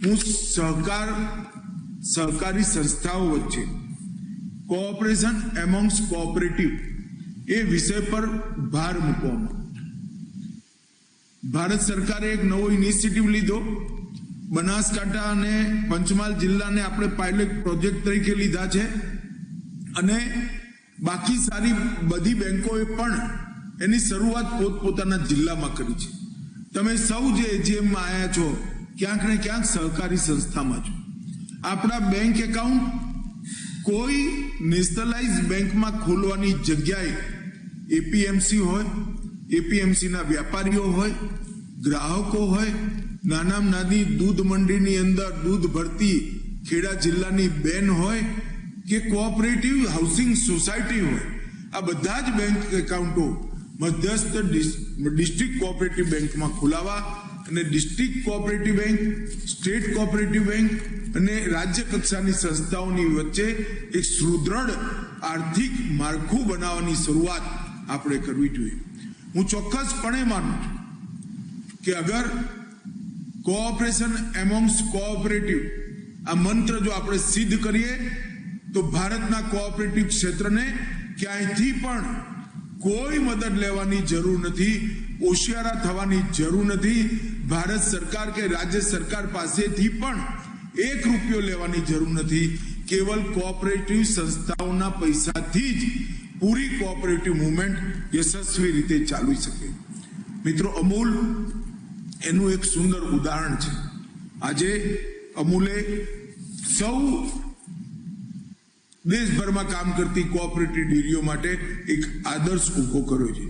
હું સહકારી સંસ્થાઓ વચ્ચે કોઓપરેશન એમોંગ્સ કોઓપરેટિવ એ વિષય પર ભાર મૂકવામાં ભારત સરકારે એક નવો ઇનિશિયેટિવ લીધો। બનાસકાંઠા અને પંચમહાલ જિલ્લાને આપણે પાયલોટ પ્રોજેક્ટ તરીકે લીધા છે અને બાકી સારી બધી બેંકોએ પણ એની શરૂઆત પોતપોતાના જિલ્લામાં કરી છે। તમે સૌ જે એજીએમમાં આવ્યા છો ક્યાંક ને ક્યાંક સહકારી સંસ્થામાં છો। આપણા બેંક એકાઉન્ટ કોઈ નેશનલાઇઝ બેંકમાં ખોલવાની જગ્યાએ એપીએમસી હોય, એપીએમસીના વ્યાપારીઓ હોય, ગ્રાહકો હોય, નાનામાં નાની દૂધ મંડીની અંદર દૂધ ભરતી ખેડા જિલ્લાની બેન હોય કે કોઓપરેટિવ હાઉસિંગ સોસાયટી હોય, આ બધા જ બેંક એકાઉન્ટો મધ્યસ્થ ડિસ્ટ્રિક્ટ કોઓપરેટિવ બેંકમાં ખોલાવા અને district cooperative bank, state cooperative bank અને રાજ્ય કક્ષાની સંસ્થાઓની વચ્ચે એક સુદૃઢ આર્થિક માળખું બનાવવાની શરૂઆત આપણે કરવી જોઈએ। હું ચોક્કસપણે માનું છું કે અગર કોઓપરેશન એમોંગ્સ કોઓપરેટિવ આ મંત્ર જો આપણે સિદ્ધ કરીએ તો ભારતના કોઓપરેટિવ ક્ષેત્રને ક્યાંયથી પણ કોઈ મદદ લેવાની જરૂર નથી, હોશિયારા થવાની જરૂર નથી, ભારત સરકાર કે રાજ્ય સરકાર પાસેથી પણ એક રૂપિયો લેવાની જરૂર નથી। કેવલ કોઓપરેટિવ સંસ્થાઓના પૈસાથી જ પૂરી કોઓપરેટિવ મૂવમેન્ટ યશસ્વી રીતે ચાલી શકે। મિત્રો, અમૂલ એનું એક સુંદર ઉદાહરણ છે। આજે અમૂલે સૌ દેશભરમાં કામ કરતી કોઓપરેટિવ ડેરીઓ માટે એક આદર્શ ઉભો કર્યો છે।